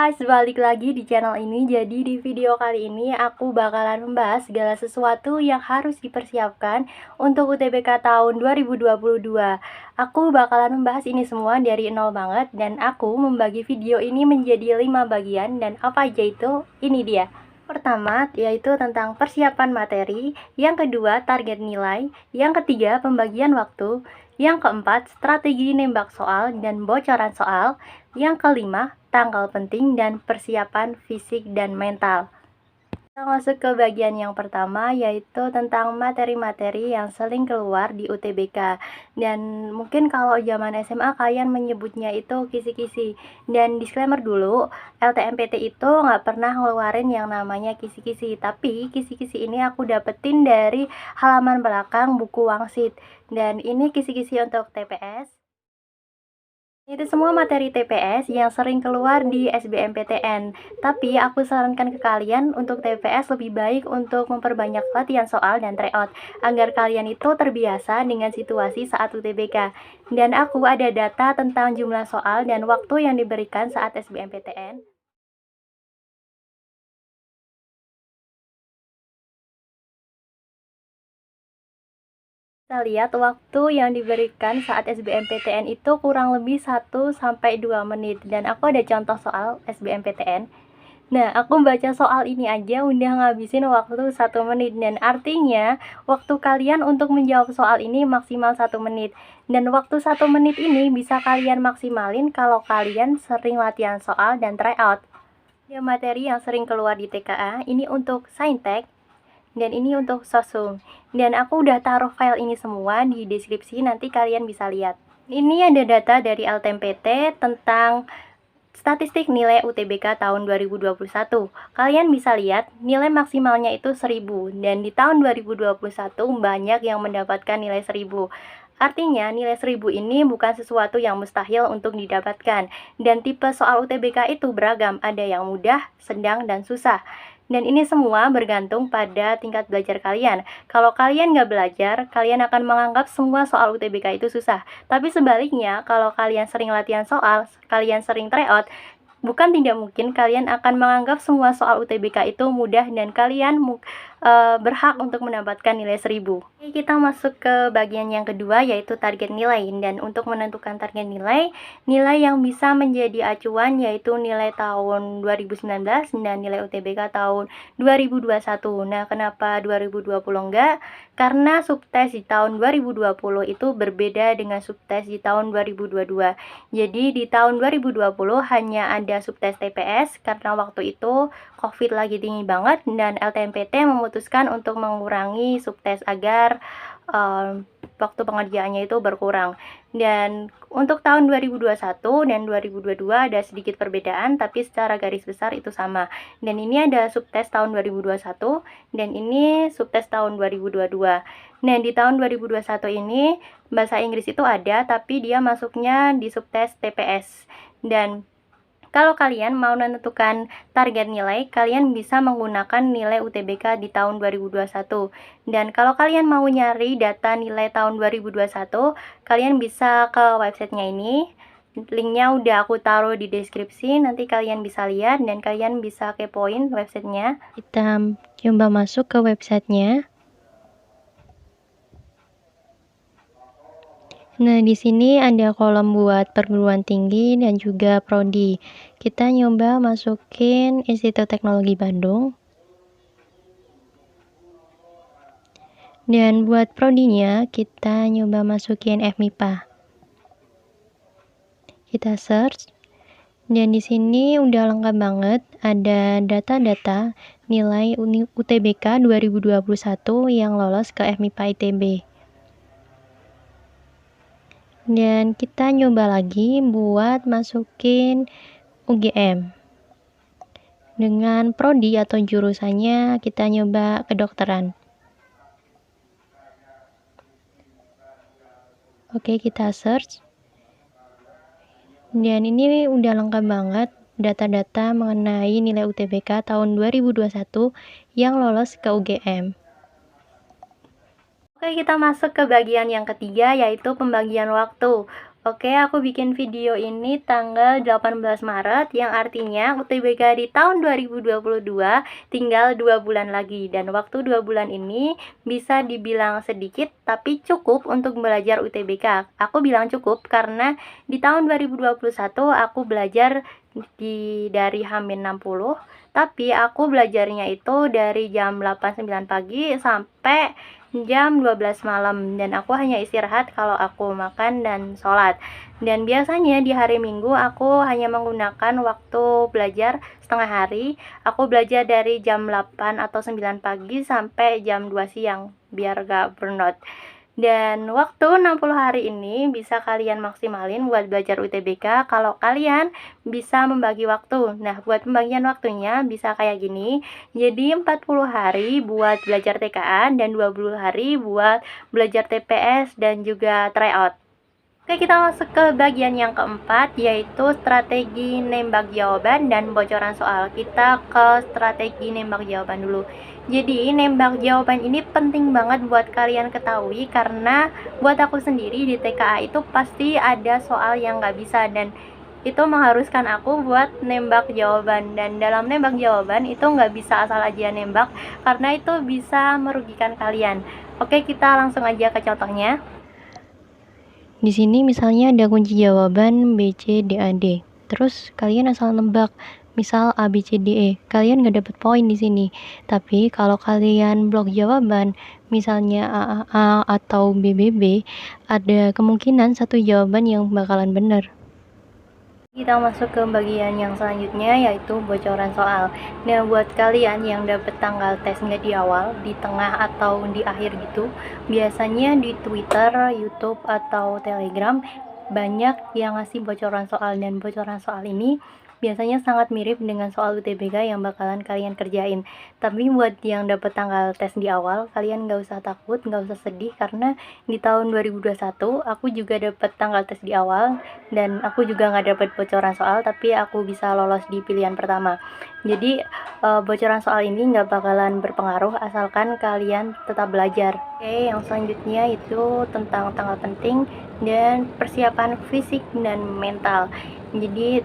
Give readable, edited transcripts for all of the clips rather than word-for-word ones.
guys, balik lagi di channel ini. Jadi di video kali ini aku bakalan membahas segala sesuatu yang harus dipersiapkan untuk UTBK tahun 2022. Aku bakalan membahas ini semua dari nol banget, dan aku membagi video ini menjadi 5 bagian. Dan apa aja itu? Ini dia. Pertama, yaitu tentang persiapan materi. Yang kedua, target nilai. Yang ketiga, pembagian waktu. Yang keempat, strategi nembak soal dan bocoran soal. Yang kelima, tanggal penting dan persiapan fisik dan mental. Kita masuk ke bagian yang pertama, yaitu tentang materi-materi yang sering keluar di UTBK. Dan mungkin kalau zaman SMA kalian menyebutnya itu kisi-kisi. Dan disclaimer dulu, LTMPT itu nggak pernah ngeluarin yang namanya kisi-kisi. Tapi kisi-kisi ini aku dapetin dari halaman belakang buku Wangsit. Dan ini kisi-kisi untuk TPS. Itu semua materi TPS yang sering keluar di SBMPTN. Tapi aku sarankan ke kalian untuk TPS lebih baik untuk memperbanyak latihan soal dan tryout agar kalian itu terbiasa dengan situasi saat UTBK. Dan aku ada data tentang jumlah soal dan waktu yang diberikan saat SBMPTN. Kita lihat waktu yang diberikan saat SBMPTN itu kurang lebih 1-2 menit. Dan aku ada contoh soal SBMPTN. Nah, aku baca soal ini aja udah ngabisin waktu 1 menit. Dan artinya, waktu kalian untuk menjawab soal ini maksimal 1 menit. Dan waktu 1 menit ini bisa kalian maksimalin kalau kalian sering latihan soal dan tryout. Ya, materi yang sering keluar di TKA, ini untuk Saintek. Dan ini untuk Sosum. Dan aku udah taruh file ini semua di deskripsi, nanti kalian bisa lihat. Ini ada data dari LTMPT tentang statistik nilai UTBK tahun 2021. Kalian bisa lihat nilai maksimalnya itu 1000, dan di tahun 2021 banyak yang mendapatkan nilai 1000. Artinya nilai 1000 ini bukan sesuatu yang mustahil untuk didapatkan. Dan tipe soal UTBK itu beragam, ada yang mudah, sedang, dan susah. Dan ini semua bergantung pada tingkat belajar kalian. Kalau kalian nggak belajar, kalian akan menganggap semua soal UTBK itu susah. Tapi sebaliknya, kalau kalian sering latihan soal, kalian sering tryout, bukan tidak mungkin kalian akan menganggap semua soal UTBK itu mudah dan kalian berhak untuk mendapatkan nilai 1000. Oke, kita masuk ke bagian yang kedua, yaitu target nilai. Dan untuk menentukan target nilai, nilai yang bisa menjadi acuan yaitu nilai tahun 2019 dan nilai UTBK tahun 2021. Nah, kenapa 2020 enggak? Karena subtes di tahun 2020 itu berbeda dengan subtes di tahun 2022. Jadi di tahun 2020 hanya ada subtes TPS karena waktu itu COVID lagi tinggi banget, dan LTMPT memutuskan untuk mengurangi subtes agar waktu pengerjaannya itu berkurang. Dan untuk tahun 2021 dan 2022 ada sedikit perbedaan, tapi secara garis besar itu sama. Dan ini ada subtes tahun 2021 dan ini subtes tahun 2022. Nah, di tahun 2021 ini bahasa Inggris itu ada, tapi dia masuknya di subtes TPS. Dan kalau kalian mau menentukan target nilai, kalian bisa menggunakan nilai UTBK di tahun 2021. Dan kalau kalian mau nyari data nilai tahun 2021, kalian bisa ke websitenya ini. Linknya udah aku taruh di deskripsi, nanti kalian bisa lihat dan kalian bisa kepoin websitenya. Kita coba masuk ke websitenya. Nah, di sini ada kolom buat perguruan tinggi dan juga prodi. Kita nyoba masukin Institut Teknologi Bandung. Dan buat prodinya, kita nyoba masukin FMIPA. Kita search. Dan di sini udah lengkap banget, ada data-data nilai UTBK 2021 yang lolos ke FMIPA ITB. Dan kita nyoba lagi buat masukin UGM. Dengan prodi atau jurusannya kita nyoba kedokteran. Oke, kita search. Dan ini udah lengkap banget data-data mengenai nilai UTBK tahun 2021 yang lolos ke UGM. Oke, kita masuk ke bagian yang ketiga, yaitu pembagian waktu. Oke, aku bikin video ini tanggal 18 Maret, yang artinya UTBK di tahun 2022 tinggal 2 bulan lagi. Dan waktu 2 bulan ini bisa dibilang sedikit, tapi cukup untuk belajar UTBK. Aku bilang cukup karena di tahun 2021 aku belajar dari H-60, tapi aku belajarnya itu dari jam 8-9 pagi sampai jam 12 malam, dan aku hanya istirahat kalau aku makan dan sholat. Dan biasanya di hari Minggu aku hanya menggunakan waktu belajar setengah hari. Aku belajar dari jam 8 atau 9 pagi sampai jam 2 siang biar gak burnout. Dan waktu 60 hari ini bisa kalian maksimalin buat belajar UTBK kalau kalian bisa membagi waktu. Nah, buat pembagian waktunya bisa kayak gini. Jadi 40 hari buat belajar TKA dan 20 hari buat belajar TPS dan juga tryout. Oke, kita masuk ke bagian yang keempat, yaitu strategi nembak jawaban dan bocoran soal. Kita ke strategi nembak jawaban dulu. Jadi, nembak jawaban ini penting banget buat kalian ketahui, karena buat aku sendiri di TKA itu pasti ada soal yang nggak bisa, dan itu mengharuskan aku buat nembak jawaban. Dan dalam nembak jawaban itu nggak bisa asal aja nembak, karena itu bisa merugikan kalian. Oke, kita langsung aja ke contohnya. Di sini misalnya ada kunci jawaban B, C, D, A, D. Terus kalian asal nebak, misal A, B, C, D, E. Kalian nggak dapet poin di sini. Tapi kalau kalian blok jawaban, misalnya A, A, A atau B, B, B, ada kemungkinan satu jawaban yang bakalan benar. Kita masuk ke bagian yang selanjutnya, yaitu bocoran soal. Nah, buat kalian yang dapet tanggal tes nggak di awal, di tengah atau di akhir gitu, biasanya di Twitter, YouTube, atau Telegram banyak yang ngasih bocoran soal, dan bocoran soal ini biasanya sangat mirip dengan soal UTBK yang bakalan kalian kerjain. Tapi buat yang dapet tanggal tes di awal, kalian nggak usah takut, nggak usah sedih, karena di tahun 2021 aku juga dapet tanggal tes di awal, dan aku juga nggak dapet bocoran soal, tapi aku bisa lolos di pilihan pertama. Jadi bocoran soal ini nggak bakalan berpengaruh asalkan kalian tetap belajar. Oke, yang selanjutnya itu tentang tanggal penting dan persiapan fisik dan mental. Jadi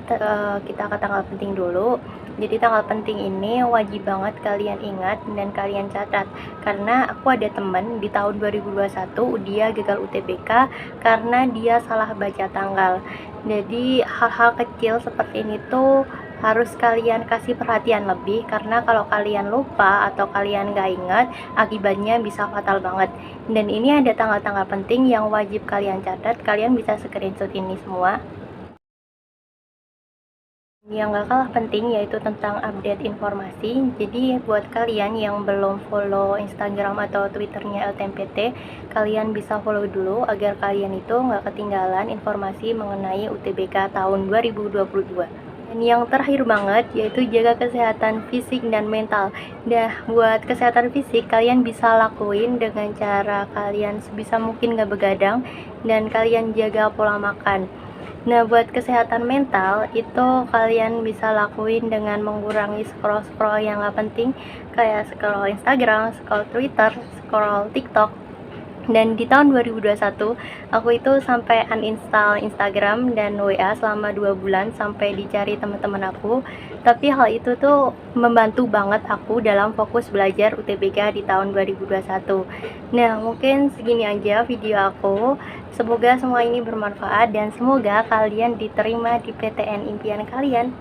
kita ke tanggal penting dulu. Jadi tanggal penting ini wajib banget kalian ingat dan kalian catat, karena aku ada temen di tahun 2021 dia gagal UTBK karena dia salah baca tanggal. Jadi hal-hal kecil seperti ini tuh harus kalian kasih perhatian lebih, karena kalau kalian lupa atau kalian gak ingat, akibatnya bisa fatal banget. Dan ini ada tanggal-tanggal penting yang wajib kalian catat. Kalian bisa screenshot ini semua. Yang gak kalah penting yaitu tentang update informasi. Jadi buat kalian yang belum follow Instagram atau Twitternya LTMPT, kalian bisa follow dulu agar kalian itu nggak ketinggalan informasi mengenai UTBK tahun 2022. Dan yang terakhir banget yaitu jaga kesehatan fisik dan mental. Nah, buat kesehatan fisik kalian bisa lakuin dengan cara kalian sebisa mungkin gak begadang dan kalian jaga pola makan. Nah, buat kesehatan mental itu kalian bisa lakuin dengan mengurangi scroll-scroll yang gak penting, kayak scroll Instagram, scroll Twitter, scroll TikTok. Dan di tahun 2021 aku itu sampai uninstall Instagram dan WA selama 2 bulan sampai dicari teman-teman aku. Tapi hal itu tuh membantu banget aku dalam fokus belajar UTBK di tahun 2021. Nah, mungkin segini aja video aku. Semoga semua ini bermanfaat dan semoga kalian diterima di PTN impian kalian.